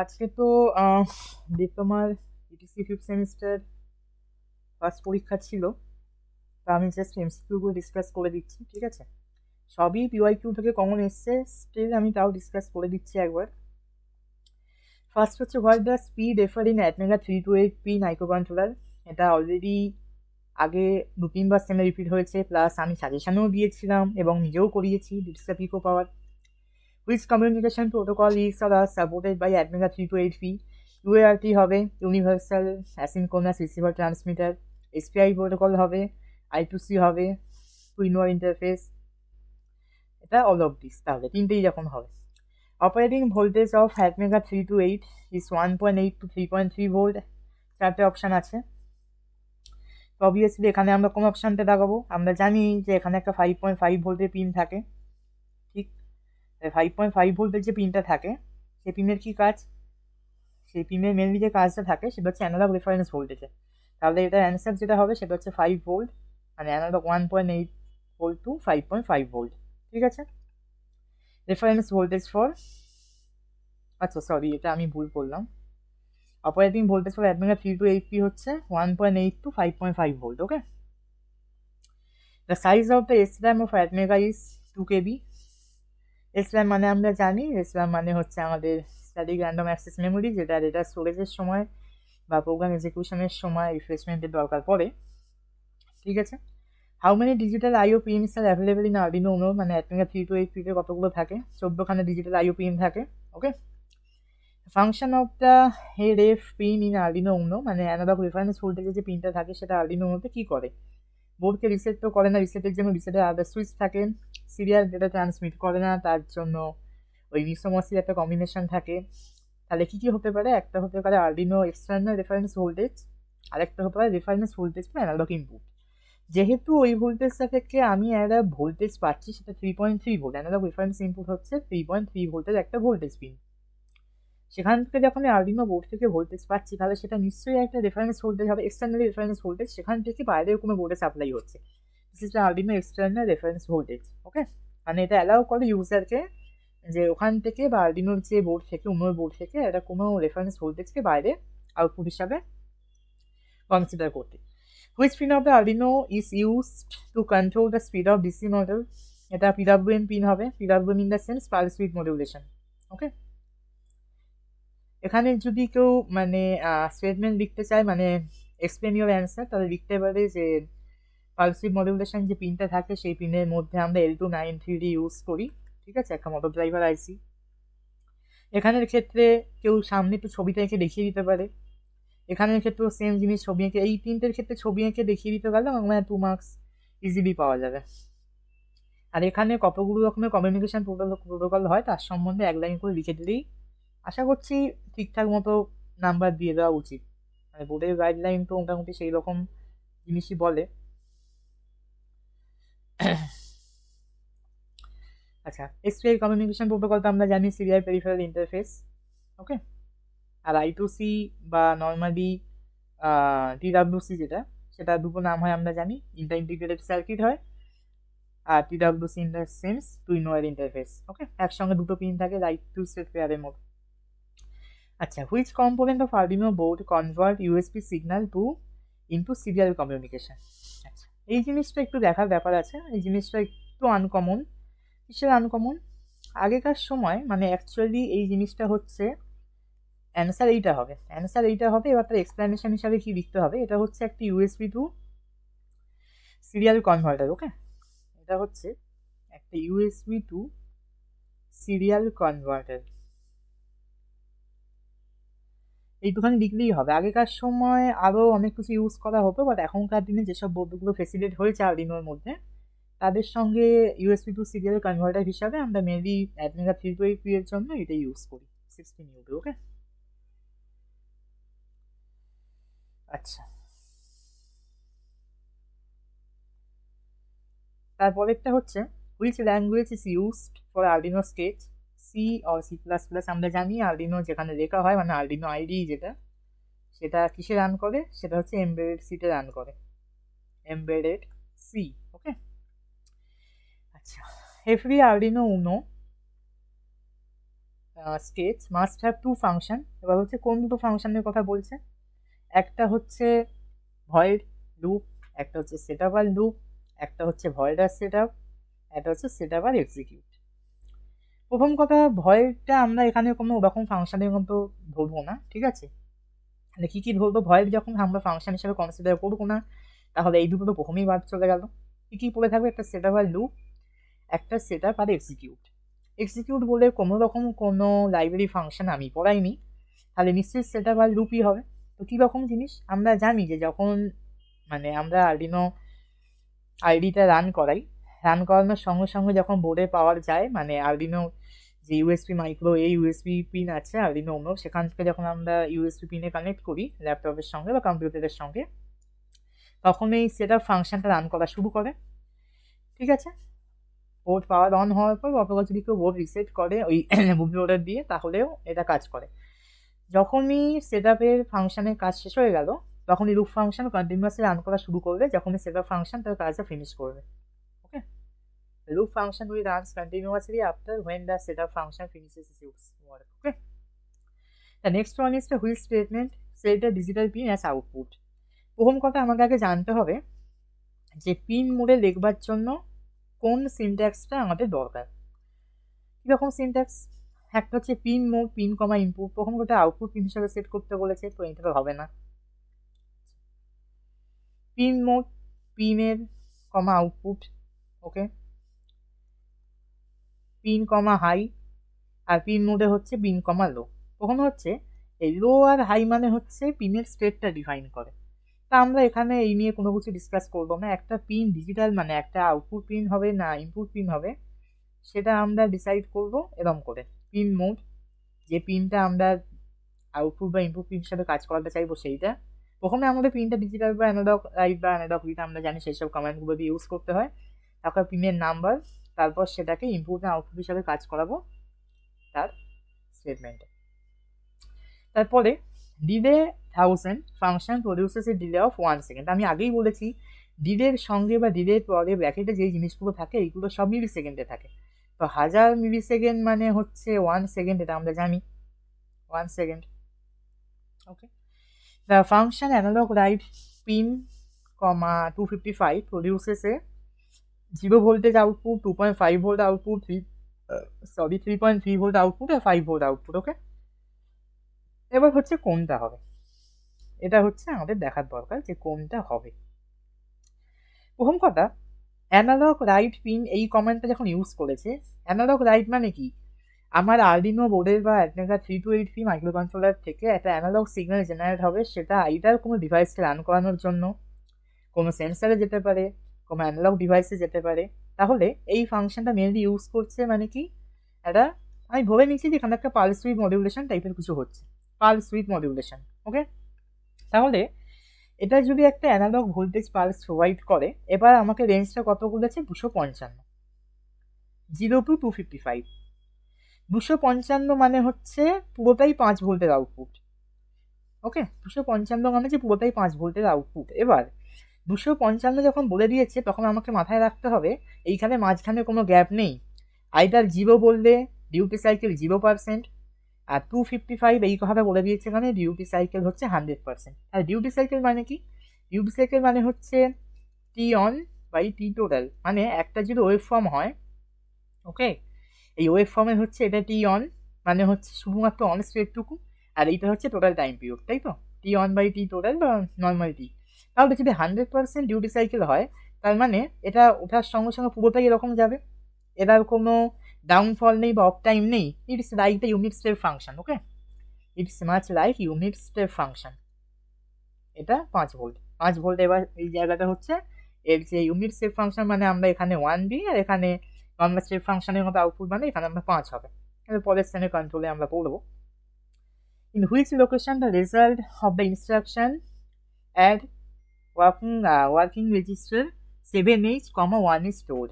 আজকে তো ডিপ্লোমার etc fifth semester first পরীক্ষা ছিল। তো আমি জাস্ট এমসিকিউগুলো ডিসকাস করে দিচ্ছি, ঠিক আছে? সবই পিওয়াইকিউ থেকে কমন এসছে, স্টিল আমি তাও ডিসকাস করে দিচ্ছি একবার। ফার্স্ট হচ্ছে what the speed refer in ATmega 328P micro controller. এটা অলরেডি আগে 2-3বার সেমে রিপিট হয়েছে, প্লাস আমি সাজেশনও দিয়েছিলাম এবং নিজেও করিয়েছি ডিসকা পিকো পাওয়ার। Which communication protocol is or are supported by ATMEGA 328P? UART হবে Universal Asynchronous Receiver Transmitter, SPI protocol হবে, I2C হবে, Twinwire Interface। এটা all of this, তাহলে তিনটেই যখন হবে। Operating voltage of ATMEGA 328 is 1.8 to 3.3 volt. চারটে অপশান আছে। অবভিয়াসলি এখানে আমরা কোন অপশানটা লাগাবো? আমরা জানি যে এখানে একটা 5.5 ভোল্টের পিন থাকে, ঠিক? 5.5 ভোল্টের যে পিনটা থাকে সেই পিনের কি কাজ? সেই পিনের মেনলি যে কাজটা থাকে সেটা হচ্ছে অ্যানালগ রেফারেন্স ভোল্টেজে। তাহলে এটা অ্যান্সার যেটা হবে সেটা হচ্ছে 5 ভোল্ট, মানে অ্যানালগ 1.8 ভোল্ট টু 5.5 ভোল্ট, ঠিক আছে? রেফারেন্স ভোল্টেজ ফর, আচ্ছা সরি, এটা আমি ভুল করলাম। অপারেটিং ভোল্টেজ ফর অ্যাডমিনার 328P হচ্ছে 1.8 to 5.5 volt, okay? The size of the SRAM of ATMEGA is 2 KB। SRAM মানে আমরা জানি, SRAM মানে হচ্ছে আমাদের স্ট্যাটিক র্যান্ডম অ্যাক্সেস মেমোরি, যেটা ডেটা স্টোরেজের সময় বা প্রোগ্রাম এক্সিকিউশনের সময় রিফ্রেশমেন্টের দরকার পড়ে, ঠিক আছে? How many digital IO pins are available in Arduino Uno, মানে অ্যাটমেগা 328P তে কতগুলো থাকে? 14খানা ডিজিটাল আইও পিন থাকে, okay? Function of the ref pin in Arduino Uno, মানে অ্যানালগ রেফারেন্স ভোল্টেজের যে পিনটা থাকে সেটা আরডিনো উনোতে কী করে? বোর্ডকে রিসেট তো করে না, রিসেটের জন্য রিসেটের আলাদা সুইচ থাকে। সিরিয়াল ডেটা ট্রান্সমিট করে না, তার জন্য ওই মিসোমসির একটা কম্বিনেশন থাকে। তাহলে কী কী হতে পারে? একটা হতে পারে আরডিনো এক্সটার্নাল রেফারেন্স ভোল্টেজ, আরেকটা হতে পারে রেফারেন্স ভোল্টেজ বা অ্যানালগ ইনপুট। যেহেতু ওই ভোল্টেজটা থেকে আমি একটা ভোল্টেজ পাচ্ছি, সেটা 3.3 ভোল্ট, অ্যানালগ রেফারেন্স ইনপুট হচ্ছে 3.3 ভোল্টের একটা ভোল্টেজ পিন। সেখান থেকে যখন আমি আরডিনো বোর্ড থেকে ভোল্টেজ পাচ্ছি, তাহলে সেটা নিশ্চয়ই একটা রেফারেন্স ভোল্টেজ হবে, এক্সটার্নাল রেফারেন্স ভোল্টেজ, সেখান থেকে বাইরের কোনো বোর্ডে সাপ্লাই হচ্ছে। This is the Arduino external reference voltage, okay? মানে এটা অ্যালাউ করে ইউজারকে যে ওখান থেকে বা আরডিনোর যে বোর্ড থেকে, অন্য বোর্ড থেকে এটা কোনো রেফারেন্স ভোল্টেজকে বাইরে আউটপুট হিসাবে কনসিডার করতে। Which pin of the Arduino is used to control the speed of DC model? এটা PWM পিন হবে, PWM in the sense pulse width modulation, ওকে? এখানে যদি কেউ মানে স্টেটমেন্ট লিখতে চায়, মানে এক্সপ্লেন ইউর অ্যান্সার, তাহলে লিখতে পারে যে পালস উইথ মডিউলেশন যে পিনটা থাকে সেই পিনের মধ্যে আমরা L293D ইউজ করি, ঠিক আছে? একটা মোটর ড্রাইভার আইসি। এখানের ক্ষেত্রে কেউ সামনে একটু ছবিটা এঁকে দেখিয়ে দিতে পারে। এখানের ক্ষেত্রেও সেম জিনিস, ছবি এঁকে, এই তিনটের ক্ষেত্রে ছবি এঁকে দেখিয়ে দিতে পারলে আমার 2 মার্কস ইজিলি পাওয়া যাবে। আর এখানে কতগুলো রকমের কমিউনিকেশন প্রোটোকল হয় তার সম্বন্ধে এক লাইন করে লিখে দিলেই আশা করছি ঠিকঠাক মতো নাম্বার দিয়ে দেওয়া উচিত। মানে বোর্ডের গাইডলাইন তো মোটামুটি সেই রকম জিনিসই বলে। আচ্ছা, এসপিআই কমিউনিকেশন প্রোটোকল তো আমরা জানি, সিরিয়াল পেরিফেরাল ইন্টারফেস, ওকে? আর I2C বা নর্মালি TWC যেটা, সেটা দুটো নাম হয় আমরা জানি, ইন্টার ইন্টিগ্রেটেড সার্কিট হয়, আর TWC in the sense twin wire interface, okay? একসঙ্গে দুটো পিন থাকে, রাইট টু স্টেট পেয়ারের মতো। আচ্ছা, which component of Arduino board convert USB signal two into serial communication? আচ্ছা, এই জিনিসটা একটু দেখার ব্যাপার আছে, এই জিনিসটা একটু আনকমন। কিসের আনকমন? আগেকার সময় মানে অ্যাকচুয়ালি এই জিনিসটা হচ্ছে, অ্যান্সার এইটা হবে, অ্যান্সার এইটা হবে। এবার তার এক্সপ্লেনেশন হিসাবে কি লিখতে হবে? এটা হচ্ছে একটি ইউএসবি টু সিরিয়াল কনভার্টার, ওকে? এটা হচ্ছে একটা ইউএসবি টু সিরিয়াল কনভার্টার, এইটুখানি লিখলেই হবে। আগেকার সময় আরও অনেক কিছু ইউজ করা হতো, বাট এখনকার দিনে যেসব বোর্ডগুলো ফেসিলিটেট হয়েছে আরডিনোর মধ্যে, তাদের সঙ্গে ইউএসবি টু সিরিয়াল কনভার্টার হিসাবে আমরা মেনলি অ্যাডমিগা 328P এর জন্য এটাই ইউজ করি, 16U, ওকে? আচ্ছা, তারপরেরটা হচ্ছে which language is used for Arduino sketch? C or C++। আমরা জানি আরডিনো যেখানে লেখা হয়, মানে আরডিনো আইডি যেটা, সেটা কিসে রান করে? সেটা হচ্ছে এমবেডেড সিতে রান করে, এমবেডেড সি, ওকে? আচ্ছা, every Arduino Uno states must have to function. এবার হচ্ছে কোন দুটো ফাংশনের কথা বলছে, একটা হচ্ছে ভয়েড লুপ, একটা হচ্ছে সেট আপ আর লুপ, একটা হচ্ছে ভয়েড আর সেট আপ, একটা হচ্ছে সেট আপ আর এক্সিকিউট। প্রথম কথা, ভয়েডটা আমরা এখানে কোনো ওরকম ফাংশনের মতো ধরবো না, ঠিক আছে? তাহলে কী কী ধরবো, ভয়েড যখন আমরা ফাংশন হিসেবে কনসিডার করবো না, তাহলে এই দুটো তো প্রথমেই বাদ চলে গেল। কী কী পড়ে থাকবে, একটা সেট আপ আর লুপ, একটা সেট আপ আর এক্সিকিউট। এক্সিকিউট বলে কোনো রকম কোনো লাইব্রেরি ফাংশন আমি পড়াইনি, তাহলে নিশ্চয়ই সেট আপ আর লুপই হবে। তো কীরকম জিনিস, আমরা জানি যে যখন মানে আমরা আর্ডিনো আইডিটা রান করাই, রান করানোর সঙ্গে সঙ্গে যখন বোর্ডে পাওয়ার যায়, মানে আর্ডিনো যে ইউএসপি মাইক্রো এই ইউএসপি পিন আছে আর্ডিনো উনো, সেখান থেকে যখন আমরা ইউএসপি পিনে কানেক্ট করি ল্যাপটপের সঙ্গে বা কম্পিউটারের সঙ্গে, তখন এই সেট আপ ফাংশনটা রান করা শুরু করে, ঠিক আছে? বোর্ড পাওয়ার অন হওয়ার পর অথবা যদি কেউ বোর্ড রিসেট করে ওই বুট লোডার দিয়ে, তাহলেও এটা কাজ করে। যখনই সেট আপের ফাংশনের কাজ শেষ হয়ে গেল, তখনই লুপ ফাংশন কন্টিনিউয়াসলি রান করা শুরু করবে, যখনই সেট আপ ফাংশন তার কাজটা ফিনিশ করবে। ওকে, loop function will runs continuously after when the setup function finishes its work. Okay, the next one is the which statement set the digital pin as output. প্রথম কথা আমাকে আগে জানতে হবে যে পিন মোডে লিখবার জন্য কোন সিনট্যাক্সটা আমাদের দরকার। কীরকম সিনট্যাক্স, একটা হচ্ছে পিন মোড পিন কমা ইনপুট, প্রথম কথা আউটপুট পিন হিসাবে সেট করতে বলেছে, তো এটা তো হবে না। পিন মোড পিনের কমা আউটপুট, ওকে, পিন কমা হাই, আর পিন মোডে হচ্ছে পিন কমা লো। তখন হচ্ছে এই লো আর হাই মানে হচ্ছে পিনের স্টেটটা ডিফাইন করে। তা আমরা এখানে এই নিয়ে কোনো কিছু ডিসকাস করবো না, একটা পিন ডিজিটাল মানে একটা আউটপুট পিন হবে না ইনপুট পিন হবে, সেটা আমরা ডিসাইড করব এরকম করে। পিন মোড, যে পিনটা আমরা আউটপুট বা ইনপুট পিন হিসাবে কাজ করাতে চাইবো সেইটা। প্রথমে আমাদের পিনটা ডিজিটাল বা অ্যানালগ রাইট বা অ্যানালগ রিড আমরা জানি, সেই সব কমান্ডগুলো দিয়ে ইউজ করতে হয়। তারপর পিনের নাম্বার, তারপর সেটাকে ইনপুট না আউটপুট হিসাবে কাজ করাবো তার স্টেটমেন্টে। তারপরে delay 1000 function produces A delay of 1 second. আমি আগেই বলেছি ডিলের সঙ্গে বা ডিলের পরে ব্র্যাকেটে যে জিনিসগুলো থাকে এইগুলো সব মিলি সেকেন্ডে থাকে। তো 1000 মিলি সেকেন্ড মানে হচ্ছে 1 সেকেন্ড, এটা আমরা জানি 1 second. Okay, the function analog write pin comma 255 produces a 0 voltage output, 2.5 volt output, 3.3 volt output আর 5 ভোল্ট আউটপুট। ওকে, এবার হচ্ছে কোনটা হবে, এটা হচ্ছে আমাদের দেখার দরকার যে কোনটা হবে। প্রথম কথা, অ্যানালগ রাইট পিন এই কমান্ডটা যখন ইউজ করেছে, অ্যানালগ রাইট মানে কি, আমার আর্ডিনো বোর্ডের বা অ্যাটমেকা 328P মাইক্রো কন্ট্রোলার থেকে একটা অ্যানালগ সিগন্যাল জেনারেট হবে, সেটা আইদার কোনো ডিভাইসকে রান করানোর জন্য, কোনো সেন্সারে যেতে পারে, কোনো অ্যানালগ ডিভাইসে যেতে পারে। তাহলে এই ফাংশনটা মেনলি ইউজ করছে মানে কি, এটা আমি ধরে নিচ্ছি যে এখানে একটা পালস উইথ মডিউলেশন টাইপের কিছু হচ্ছে, পালস উইথ মডিউলেশন। ওকে, তাহলে এটা যদি একটা অ্যানালগ ভোল্টেজ পালস প্রোভাইড করে, এবার আমাকে রেঞ্জটা কত বলেছে, 255, 0 to 255। 255 মানে হচ্ছে পুরোটাই 5 ভোল্টের আউটপুট। ওকে, 255 মানে যে পুরোটাই 5 ভোল্টের আউটপুট। এবার 255 যখন বলে দিয়েছে, তখন আমাকে মাথায় রাখতে হবে এইখানে মাঝখানে কোনো গ্যাপ নেই। আইদার 0 বললে ডিউটি সাইকেল 0%, আর 255 এই কথাটা বলে দিয়েছে এখানে ডিউটি সাইকেল হচ্ছে 100%। আর ডিউটি সাইকেল মানে কি, ডিউটি সাইকেল মানে হচ্ছে টি অন বাই টি টোটাল, মানে একটা যদি ওয়েভ ফর্ম হয়, ওকে, এই ওয়েভ ফর্মের হচ্ছে এটা টি অন মানে হচ্ছে শুধুমাত্র অন স্টেটটুকু, আর এইটা হচ্ছে টোটাল টাইম পিরিয়ড, তাই তো, টি অন বাই টি টোটাল বা নর্মাল টি। তাহলে যদি 100% ডিউটি সাইকেল হয়, তার মানে এটা ওঠার সঙ্গে সঙ্গে পুরোটাই এরকম যাবে, এটার কোনো ডাউনফল নেই বা অফ টাইম নেই। It's like the unit step function. Okay, it's much like unit step function. এটা 5 ভোল্ট, 5 ভোল্ট। এবার এই জায়গাটা হচ্ছে এর যে ইউনিট স্টেপ ফাংশন, মানে আমরা এখানে 1 দিই, আর এখানে নর্মাল স্টেপ ফাংশনের মতো আউটপুট মানে এখানে আমরা 5 হবে। এবার পরের শ্রেণীর কন্ট্রোলে আমরা পড়বো। In which location the result of the instruction add working register 7H, 1 is stored.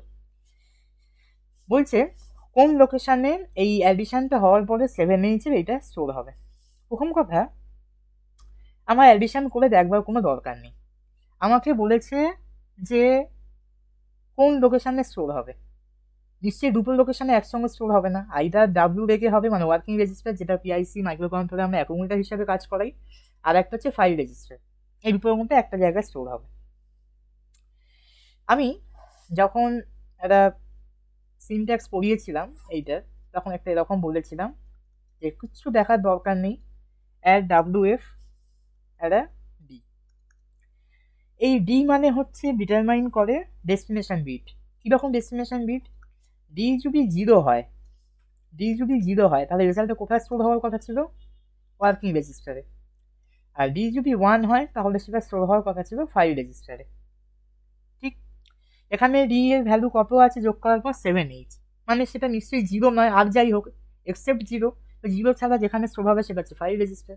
বলছে কোন লোকেশানে এই অ্যাডিশানটা হওয়ার পরে 7H এর এইটা স্টোর হবে। প্রথম কথা, আমার অ্যাডিশান করে দেখবার কোনো দরকার নেই, আমাকে বলেছে যে কোন লোকেশানে স্টোর হবে। নিশ্চয়ই দুটো লোকেশনে একসঙ্গে স্টোর হবে না, আইদার ডাব্লিউ রেখে হবে মানে ওয়ার্কিং রেজিস্টার, যেটা পিআইসি মাইক্রো কন্ট্রোলে আমরা অ্যাকুমুলেটর হিসাবে কাজ করাই, আর একটা হচ্ছে ফাইল রেজিস্টার। এই দুটোর মধ্যে একটা জায়গায় স্টোর হবে। আমি যখন একটা সিনট্যাক্স পড়িয়েছিলাম এইটার, তখন একটা এরকম বলেছিলাম যে কিচ্ছু দেখার দরকার নেই, অ্যাড ডাব্লিউ এফ একটা ডি। এই ডি মানে হচ্ছে ডিটারমাইন করে ডেস্টিনেশন বিট। কীরকম ডেস্টিনেশন বিট? ডি যদি জিরো হয়, তাহলে রেজাল্টটা কোথায় স্টোর হওয়ার কথা ছিল? ওয়ার্কিং রেজিস্টারে। আর ডি যদি 1 হয় তাহলে সেটা স্টোর হওয়ার কথা ছিল ফাইল রেজিস্টারে। ঠিক এখানে ডি এর ভ্যালু কত আছে যোগ করার পর 7H, মানে সেটা নিশ্চয়ই জিরো নয়, আর যাই হোক এক্সেপ্ট জিরো। জিরো ছাড়া যেখানে স্টোর হবে সেটা হচ্ছে file register.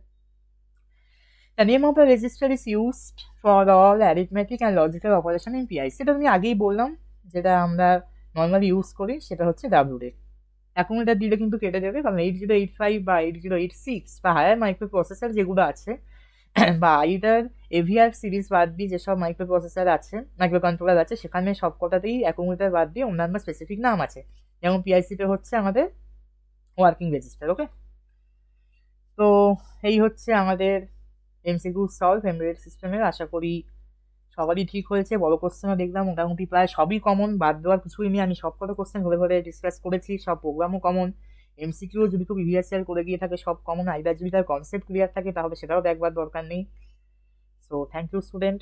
The name of the register is used for all arithmetic and logical operation in PI। সেটা আমি আগেই বললাম, যেটা আমরা নর্মালি ইউজ করি সেটা হচ্ছে WREG। এখন এটা দিলে কিন্তু কেটে যাবে, কারণ 8085 বা 8086 বা হায়ার মাইক্রো প্রসেসর যেগুলো আছে বা আইদার এভিআর সিরিজ বাদ দিয়ে যেসব মাইক্রো প্রসেসর আছে, মাইক্রো কন্ট্রোলার আছে, সেখানে সব কটাতেই অ্যাকুমুলেটর বাদ দিয়ে অন্যান্য স্পেসিফিক নাম আছে, যেমন পিআইসিতে হচ্ছে আমাদের ওয়ার্কিং রেজিস্টার। ওকে, তো এই হচ্ছে আমাদের এমসিকিউ সলভ এমবেডেড সিস্টেমের। আশা করি সবারই ঠিক হয়েছে। বড় কোশ্চেনও দেখলাম মোটামুটি প্রায় সবই কমন, বাদ দেওয়ার কিছুই নেই। আমি সব কটা কোশ্চেন ঘুরে ঘুরে ডিসকাস করেছি, সব প্রোগ্রামও কমন। এমসিকিউ যদি খুব রিহার্সাল করে গিয়ে থাকে সব কমন, আইদার যদি তার কনসেপ্ট ক্লিয়ার থাকে তাহলে সেটাও দেখবার দরকার নেই। So thank you student.